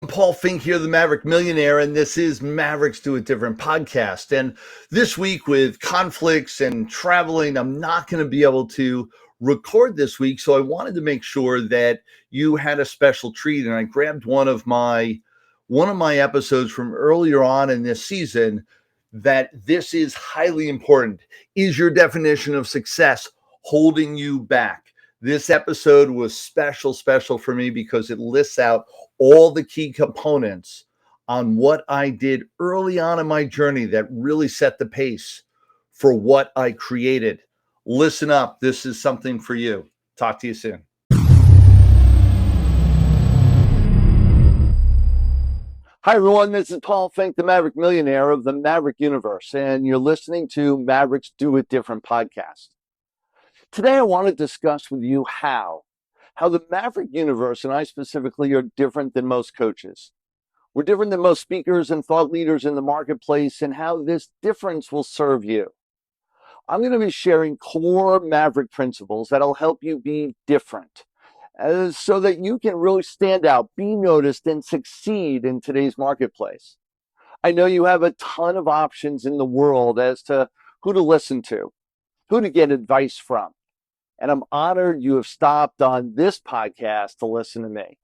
Paul Finck here, the Maverick Millionaire, and this is Mavericks Do It Different podcast. And this week, with conflicts and traveling, I'm not going to be able to record this week. So I wanted to make sure that you had a special treat. And I grabbed one of my episodes from earlier on in this season. That this is highly important. Is your definition of success holding you back? This episode was special for me because it lists out all the key components on what I did early on in my journey that really set the pace for what I created. Listen up. This is something for you. Talk to you soon. Hi, everyone. This is Paul Finck, the Maverick Millionaire of the Maverick Universe, and you're listening to Mavericks Do It Different podcast. Today, I want to discuss with you how the Maverick Universe, and I specifically, are different than most coaches. We're different than most speakers and thought leaders in the marketplace, and how this difference will serve you. I'm going to be sharing core Maverick principles that'll help you be different so that you can really stand out, be noticed, and succeed in today's marketplace. I know you have a ton of options in the world as to who to listen to, who to get advice from. And I'm honored you have stopped on this podcast to listen to me.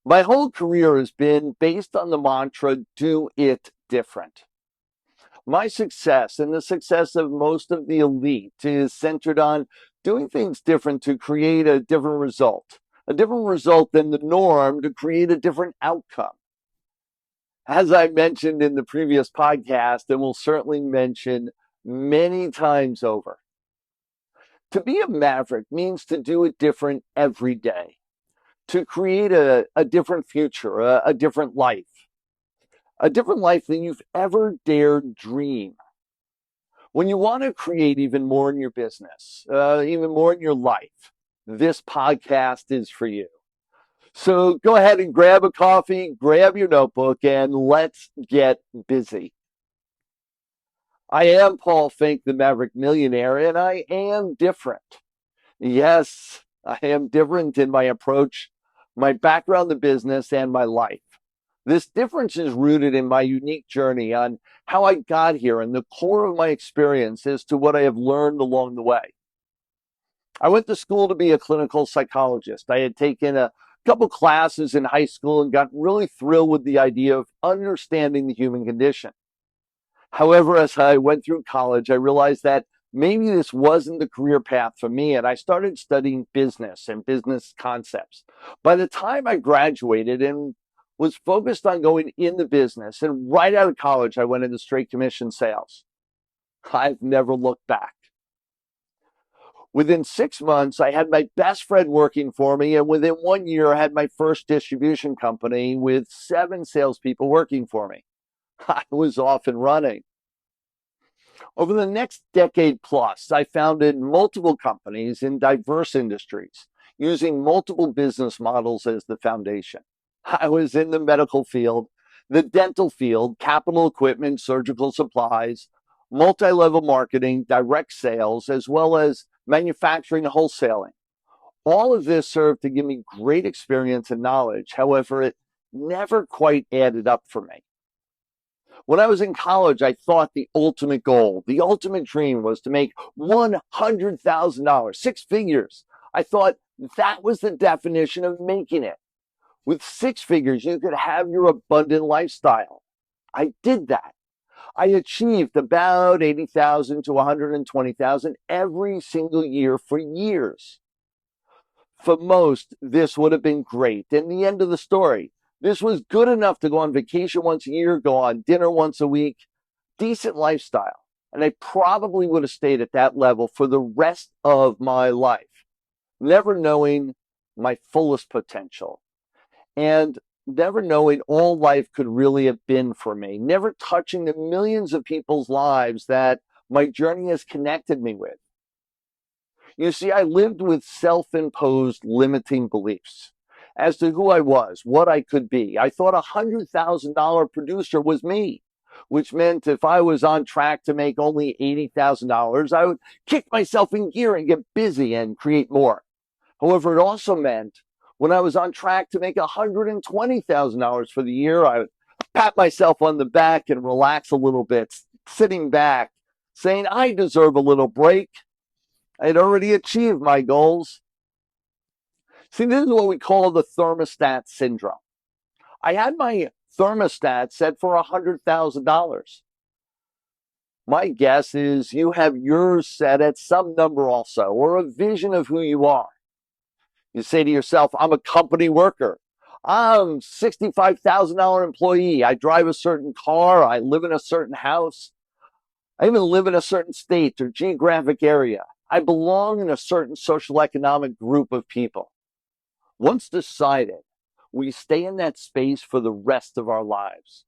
My whole career has been based on the mantra, do it different. My success and the success of most of the elite is centered on doing things different to create a different result than the norm to create a different outcome. As I mentioned in the previous podcast, and will certainly mention many times over, to be a maverick means to do it different every day, to create a different future, a different life than you've ever dared dream. When you want to create even more in your business, even more in your life, this podcast is for you. So go ahead and grab a coffee, grab your notebook, and let's get busy. I am Paul Finck, the Maverick Millionaire, and I am different. Yes, I am different in my approach, my background in business, and my life. This difference is rooted in my unique journey on how I got here and the core of my experience as to what I have learned along the way. I went to school to be a clinical psychologist. I had taken a couple classes in high school and got really thrilled with the idea of understanding the human condition. However, as I went through college, I realized that maybe this wasn't the career path for me, and I started studying business and business concepts. By the time I graduated and was focused on going into business, and right out of college, I went into straight commission sales. I've never looked back. Within 6 months, I had my best friend working for me, and within 1 year, I had my first distribution company with 7 salespeople working for me. I was off and running. Over the next decade plus, I founded multiple companies in diverse industries, using multiple business models as the foundation. I was in the medical field, the dental field, capital equipment, surgical supplies, multi-level marketing, direct sales, as well as manufacturing and wholesaling. All of this served to give me great experience and knowledge. However, it never quite added up for me. When I was in college, I thought the ultimate goal, the ultimate dream was to make $100,000, 6 figures. I thought that was the definition of making it. With 6 figures, you could have your abundant lifestyle. I did that. I achieved about 80,000 to 120,000 every single year for years. For most, this would have been great. And the end of the story. This was good enough to go on vacation once a year, go on dinner once a week, decent lifestyle. And I probably would have stayed at that level for the rest of my life, never knowing my fullest potential and never knowing all life could really have been for me, never touching the millions of people's lives that my journey has connected me with. You see, I lived with self-imposed limiting beliefs as to who I was, what I could be. I thought a $100,000 producer was me, which meant if I was on track to make only $80,000, I would kick myself in gear and get busy and create more. However, it also meant When I was on track to make $120,000 for the year, I would pat myself on the back and relax a little bit, sitting back, saying I deserve a little break. I had already achieved my goals. See, this is what we call the thermostat syndrome. I had my thermostat set for $100,000. My guess is you have yours set at some number also, or a vision of who you are. You say to yourself, I'm a company worker. I'm a $65,000 employee. I drive a certain car. I live in a certain house. I even live in a certain state or geographic area. I belong in a certain social economic group of people. Once decided, we stay in that space for the rest of our lives.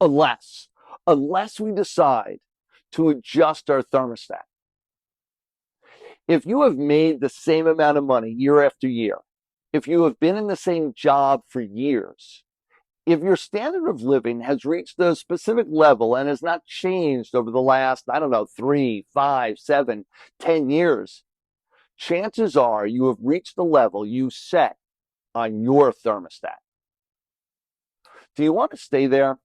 Unless we decide to adjust our thermostat. If you have made the same amount of money year after year, if you have been in the same job for years, if your standard of living has reached a specific level and has not changed over the last, 3, 5, 7, 10 years, chances are you have reached the level you set on your thermostat. Do you want to stay there?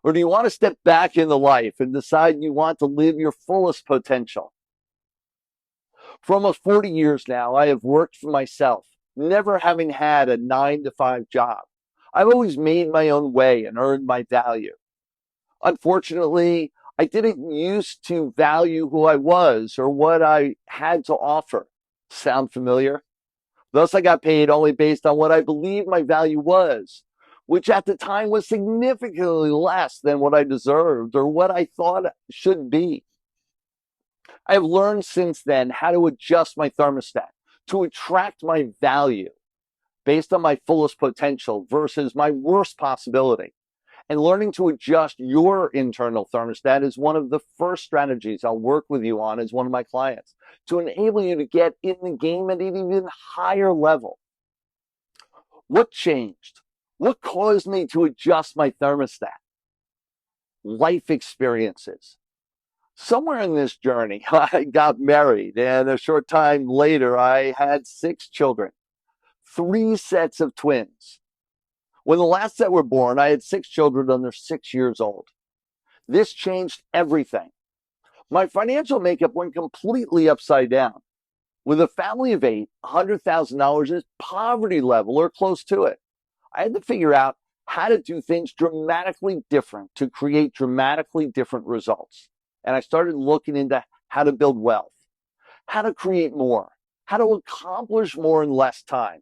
Or do you want to step back into life and decide you want to live your fullest potential? For almost 40 years now, I have worked for myself, never having had a 9-to-5 job. I've always made my own way and earned my value. Unfortunately, I didn't used to value who I was or what I had to offer. Sound familiar? Thus, I got paid only based on what I believed my value was, which at the time was significantly less than what I deserved or what I thought should be. I have learned since then how to adjust my thermostat to attract my value based on my fullest potential versus my worst possibility. And learning to adjust your internal thermostat is one of the first strategies I'll work with you on as one of my clients to enable you to get in the game at an even higher level. What changed? What caused me to adjust my thermostat? Life experiences. Somewhere in this journey, I got married, and a short time later, I had 6 children, 3 sets of twins. When the last set were born, I had 6 children under 6 years old. This changed everything. My financial makeup went completely upside down. With a family of 8, $100,000 is poverty level or close to it. I had to figure out how to do things dramatically different to create dramatically different results. And I started looking into how to build wealth, how to create more, how to accomplish more in less time,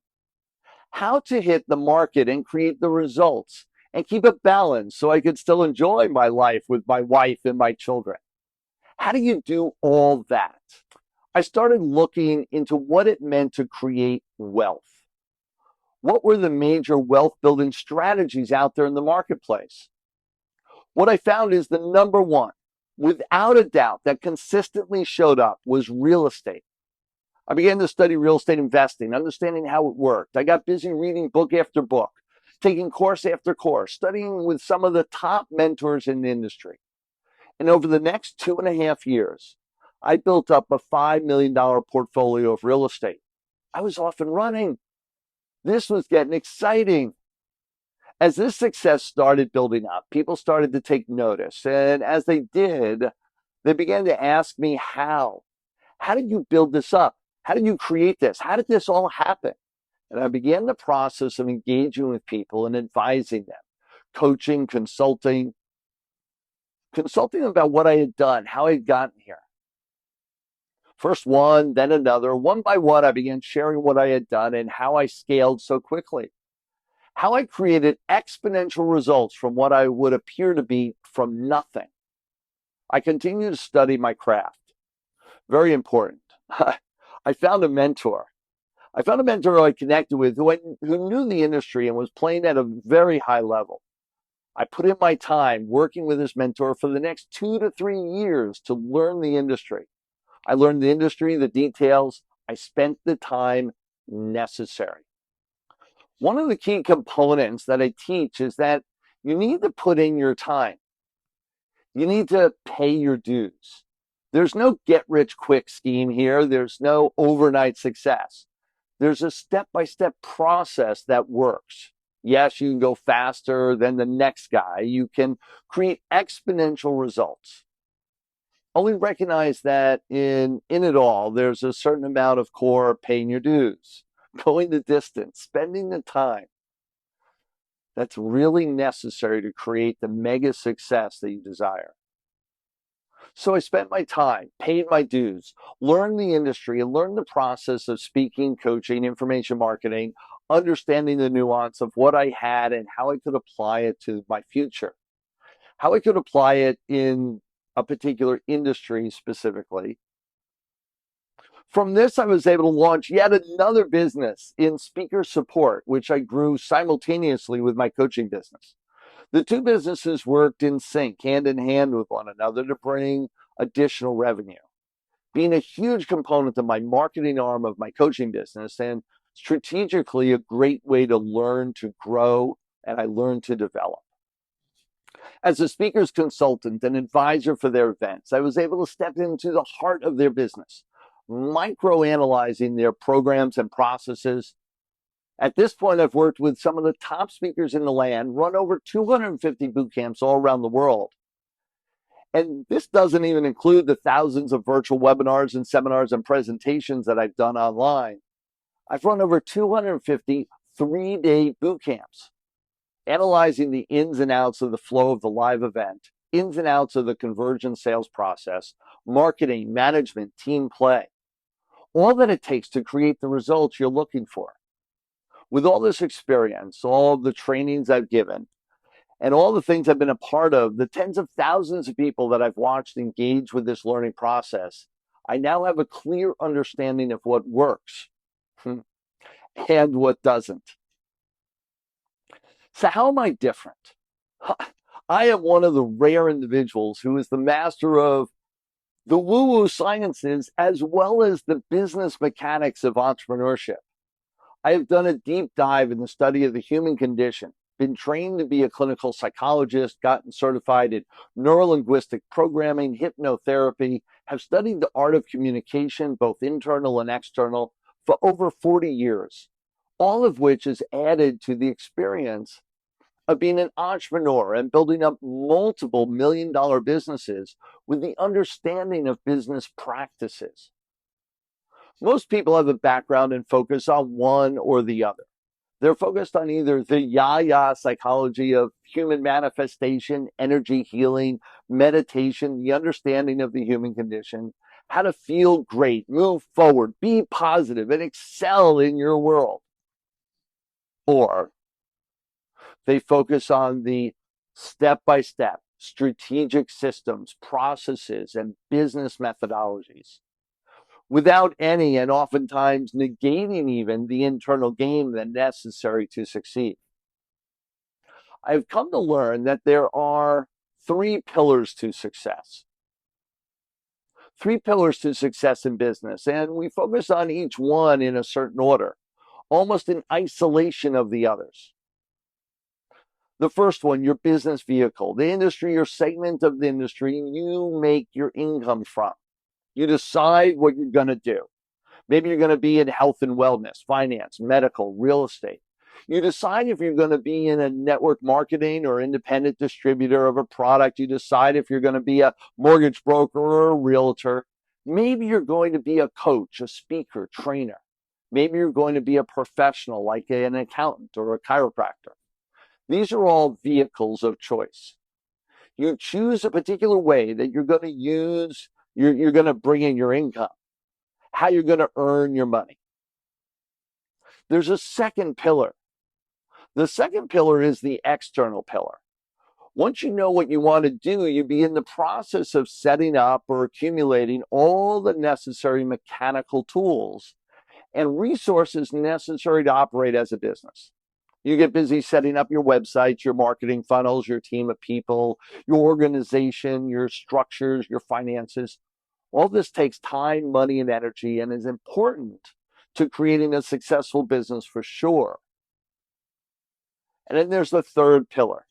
how to hit the market and create the results and keep it balanced so I could still enjoy my life with my wife and my children. How do you do all that? I started looking into what it meant to create wealth. What were the major wealth building strategies out there in the marketplace? What I found is the number one, without a doubt, that consistently showed up was real estate. I began to study real estate investing, understanding how it worked. I got busy reading book after book, taking course after course, studying with some of the top mentors in the industry. And over the next 2.5 years, I built up a $5 million portfolio of real estate. I was off and running. This was getting exciting. As this success started building up, people started to take notice. And as they did, they began to ask me how. How did you build this up? How did you create this? How did this all happen? And I began the process of engaging with people and advising them, coaching, consulting about what I had done, how I had gotten here. First one, then another. One by one, I began sharing what I had done and how I scaled so quickly. How I created exponential results from what I would appear to be from nothing. I continue to study my craft. Very important. I found a mentor. I found a mentor I connected with who knew the industry and was playing at a very high level. I put in my time working with this mentor for the next 2 to 3 years to learn the industry. I learned the industry, the details. I spent the time necessary. One of the key components that I teach is that you need to put in your time. You need to pay your dues. There's no get-rich-quick scheme here. There's no overnight success. There's a step-by-step process that works. Yes, you can go faster than the next guy. You can create exponential results. Only recognize that in it all, there's a certain amount of core paying your dues, going the distance, spending the time that's really necessary to create the mega success that you desire. So I spent my time, paid my dues, learned the industry, and learned the process of speaking, coaching, information marketing, understanding the nuance of what I had and how I could apply it to my future, how I could apply it in a particular industry specifically. From this, I was able to launch yet another business in speaker support, which I grew simultaneously with my coaching business. The two businesses worked in sync, hand in hand with one another to bring additional revenue, being a huge component of my marketing arm of my coaching business and strategically a great way to learn to grow and I learned to develop. As a speaker's consultant and advisor for their events, I was able to step into the heart of their business, micro-analyzing their programs and processes. At this point, I've worked with some of the top speakers in the land, run over 250 boot camps all around the world. And this doesn't even include the thousands of virtual webinars and seminars and presentations that I've done online. I've run over 250 three-day boot camps, analyzing the ins and outs of the flow of the live event, ins and outs of the conversion sales process, marketing, management, team play, all that it takes to create the results you're looking for. With all this experience, all of the trainings I've given, and all the things I've been a part of, the tens of thousands of people that I've watched engage with this learning process, I now have a clear understanding of what works and what doesn't. So how am I different? I am one of the rare individuals who is the master of the woo-woo sciences as well as the business mechanics of entrepreneurship. I have done a deep dive in the study of the human condition, been trained to be a clinical psychologist, gotten certified in neurolinguistic programming, hypnotherapy, have studied the art of communication, both internal and external, for over 40 years, all of which is added to the experience of being an entrepreneur and building up multiple million-dollar businesses with the understanding of business practices. Most people have a background and focus on one or the other. They're focused on either the yah-yah psychology of human manifestation, energy healing, meditation, the understanding of the human condition, how to feel great, move forward, be positive, and excel in your world. Or they focus on the step-by-step strategic systems, processes, and business methodologies, without any and oftentimes negating even the internal game that's necessary to succeed. I've come to learn that there are three pillars to success. Three pillars to success in business, and we focus on each one in a certain order, almost in isolation of the others. The first one, your business vehicle, the industry or segment of the industry you make your income from. You decide what you're going to do. Maybe you're going to be in health and wellness, finance, medical, real estate. You decide if you're going to be in a network marketing or independent distributor of a product. You decide if you're going to be a mortgage broker or a realtor. Maybe you're going to be a coach, a speaker, trainer. Maybe you're going to be a professional like an accountant or a chiropractor. These are all vehicles of choice. You choose a particular way that you're going to use, you're going to bring in your income, how you're going to earn your money. There's a second pillar. The second pillar is the external pillar. Once you know what you want to do, you begin the process of setting up or accumulating all the necessary mechanical tools and resources necessary to operate as a business. You get busy setting up your websites, your marketing funnels, your team of people, your organization, your structures, your finances. All this takes time, money, and energy and is important to creating a successful business for sure. And then there's the third pillar.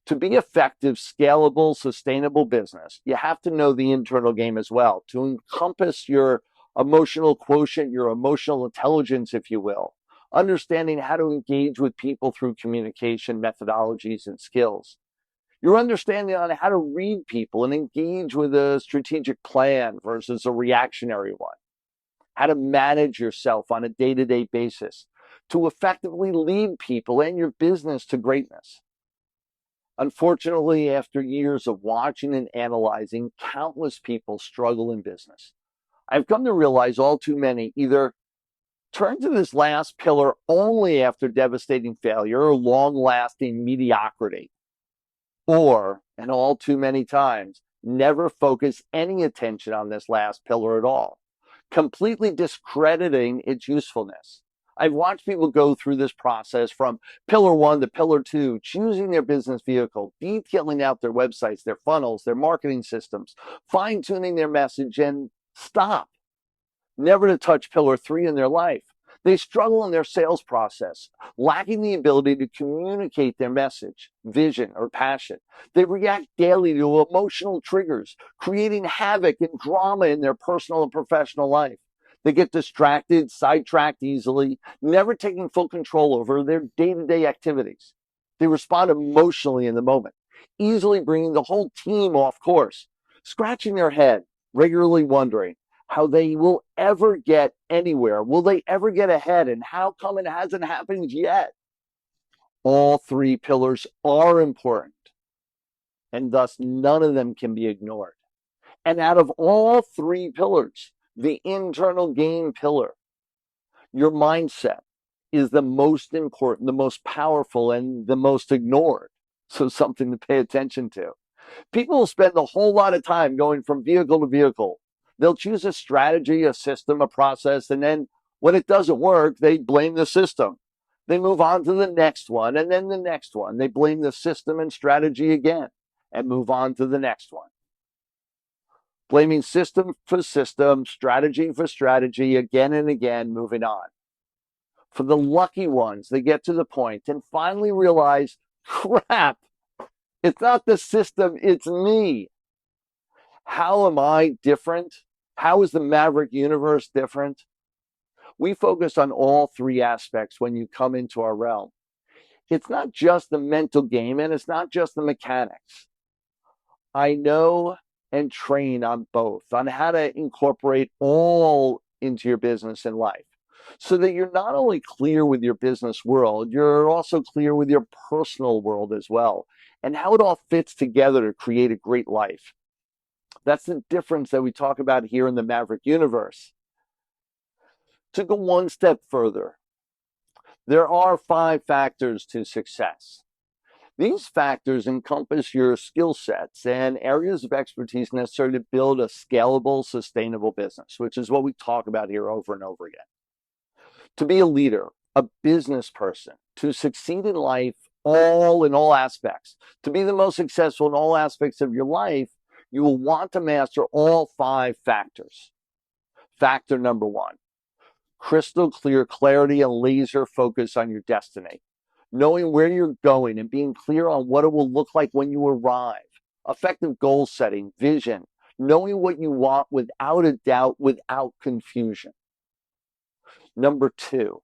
To be effective, scalable, sustainable business, you have to know the internal game as well to encompass your emotional quotient, your emotional intelligence, if you will, understanding how to engage with people through communication methodologies and skills, your understanding on how to read people and engage with a strategic plan versus a reactionary one, how to manage yourself on a day-to-day basis to effectively lead people and your business to greatness. Unfortunately, after years of watching and analyzing countless people struggle in business, I've come to realize all too many either turn to this last pillar only after devastating failure or long-lasting mediocrity, or, and all too many times, never focus any attention on this last pillar at all, completely discrediting its usefulness. I've watched people go through this process from pillar one to pillar two, choosing their business vehicle, detailing out their websites, their funnels, their marketing systems, fine-tuning their message, and stop, never to touch pillar three in their life. They struggle in their sales process, lacking the ability to communicate their message, vision, or passion. They react daily to emotional triggers, creating havoc and drama in their personal and professional life. They get distracted, sidetracked easily, never taking full control over their day-to-day activities. They respond emotionally in the moment, easily bringing the whole team off course, scratching their head, regularly wondering how they will ever get anywhere. Will they ever get ahead? And how come it hasn't happened yet? All three pillars are important, and thus none of them can be ignored. And out of all three pillars, the internal game pillar, your mindset, is the most important, the most powerful, and the most ignored. So something to pay attention to. People will spend a whole lot of time going from vehicle to vehicle. They'll choose a strategy, a system, a process, and then when it doesn't work, they blame the system. They move on to the next one, and then the next one. They blame the system and strategy again, and move on to the next one. Blaming system for system, strategy for strategy, again and again, moving on. For the lucky ones, they get to the point and finally realize, crap, it's not the system, it's me. How am I different? How is the Maverick universe different? We focus on all three aspects when you come into our realm. It's not just the mental game and it's not just the mechanics. I know and train on both, on how to incorporate all into your business and life so that you're not only clear with your business world, you're also clear with your personal world as well, and how it all fits together to create a great life. That's the difference that we talk about here in the Maverick universe. To go one step further, there are 5 factors to success. These factors encompass your skill sets and areas of expertise necessary to build a scalable, sustainable business, which is what we talk about here over and over again. To be a leader, a business person, to succeed in life in all aspects, to be the most successful in all aspects of your life, you will want to master all 5 factors. Factor number 1, crystal clear clarity and laser focus on your destiny. Knowing where you're going and being clear on what it will look like when you arrive. Effective goal setting, vision, knowing what you want without a doubt, without confusion. Number 2,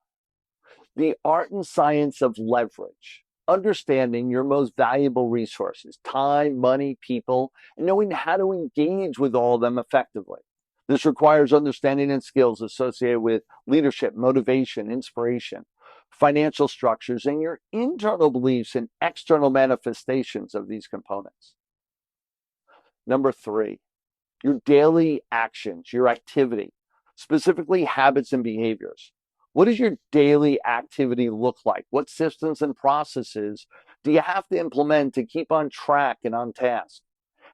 the art and science of leverage. Understanding your most valuable resources, time, money, people, and knowing how to engage with all of them effectively. This requires understanding and skills associated with leadership, motivation, inspiration, financial structures, and your internal beliefs and external manifestations of these components. Number 3, your daily actions, your activity, specifically habits and behaviors. What does your daily activity look like? What systems and processes do you have to implement to keep on track and on task?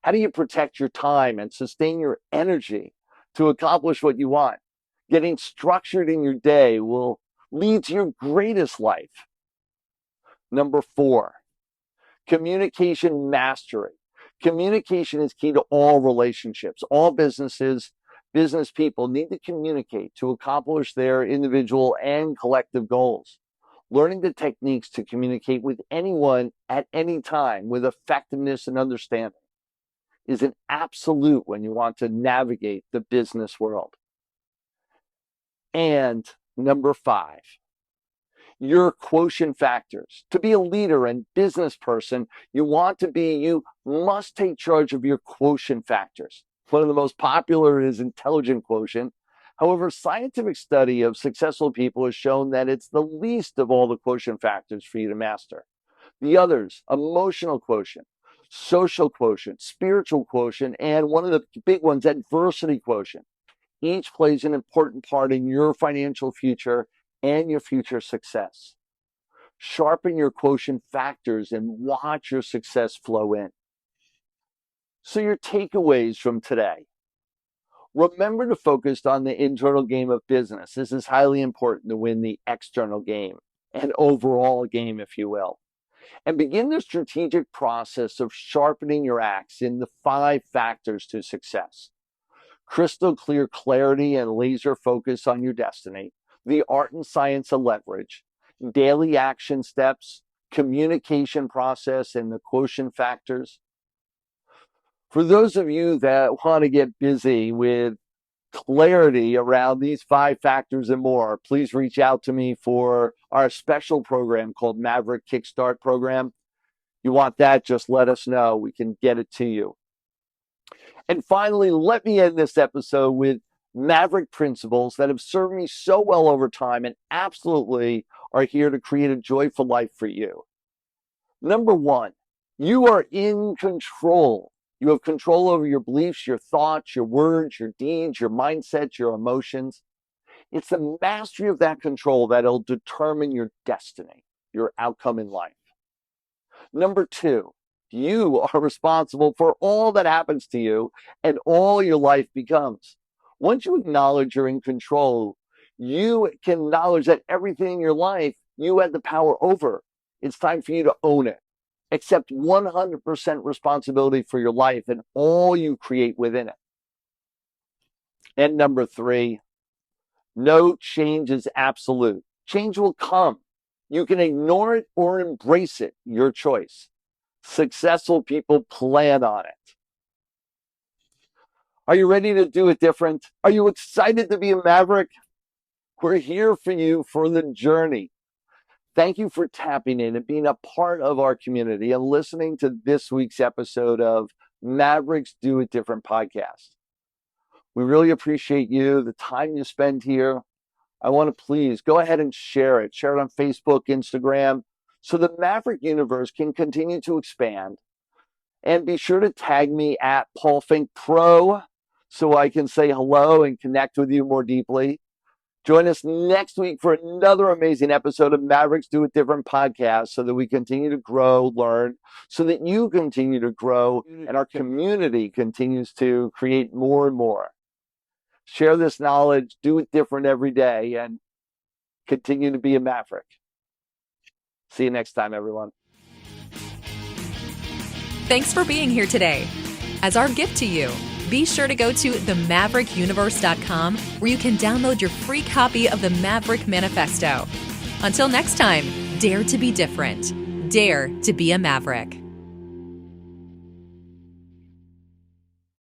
How do you protect your time and sustain your energy to accomplish what you want? Getting structured in your day will lead to your greatest life. Number 4, communication mastery. Communication is key to all relationships. All business people need to communicate to accomplish their individual and collective goals. Learning the techniques to communicate with anyone at any time with effectiveness and understanding is an absolute when you want to navigate the business world. And number 5, your quotient factors. To be a leader and business person you must take charge of your quotient factors. One of the most popular is intelligent quotient. However, scientific study of successful people has shown that it's the least of all the quotient factors for you to master. The others, emotional quotient, social quotient, spiritual quotient, and one of the big ones, adversity quotient. Each plays an important part in your financial future and your future success. Sharpen your quotient factors and watch your success flow in. So your takeaways from today. Remember to focus on the internal game of business. This is highly important to win the external game, an overall game, if you will. And begin the strategic process of sharpening your axe in the 5 factors to success. Crystal clear clarity and laser focus on your destiny, the art and science of leverage, daily action steps, communication process, and the quotient factors. For those of you that want to get busy with clarity around these 5 factors and more, please reach out to me for our special program called Maverick Kickstart Program. You want that, just let us know. We can get it to you. And finally, let me end this episode with Maverick principles that have served me so well over time and absolutely are here to create a joyful life for you. Number 1, you are in control. You have control over your beliefs, your thoughts, your words, your deeds, your mindset, your emotions. It's the mastery of that control that'll determine your destiny, your outcome in life. Number 2, you are responsible for all that happens to you and all your life becomes. Once you acknowledge you're in control, you can acknowledge that everything in your life you had the power over. It's time for you to own it. Accept 100% responsibility for your life and all you create within it. And number 3, no change is absolute. Change will come. You can ignore it or embrace it, your choice. Successful people plan on it. Are you ready to do it different? Are you excited to be a maverick? We're here for you for the journey. Thank you for tapping in and being a part of our community and listening to this week's episode of Mavericks Do It Different podcast. We really appreciate you, the time you spend here. I want to please go ahead and share it. Share it on Facebook, Instagram, so the Maverick universe can continue to expand. And be sure to tag me at Paul Finck Pro so I can say hello and connect with you more deeply. Join us next week for another amazing episode of Mavericks Do It Different podcast so that we continue to grow, learn, so that you continue to grow and our community continues to create more and more. Share this knowledge, do it different every day, and continue to be a maverick. See you next time, everyone. Thanks for being here today. As our gift to you, be sure to go to themaverickuniverse.com where you can download your free copy of the Maverick Manifesto. Until next time, dare to be different. Dare to be a maverick.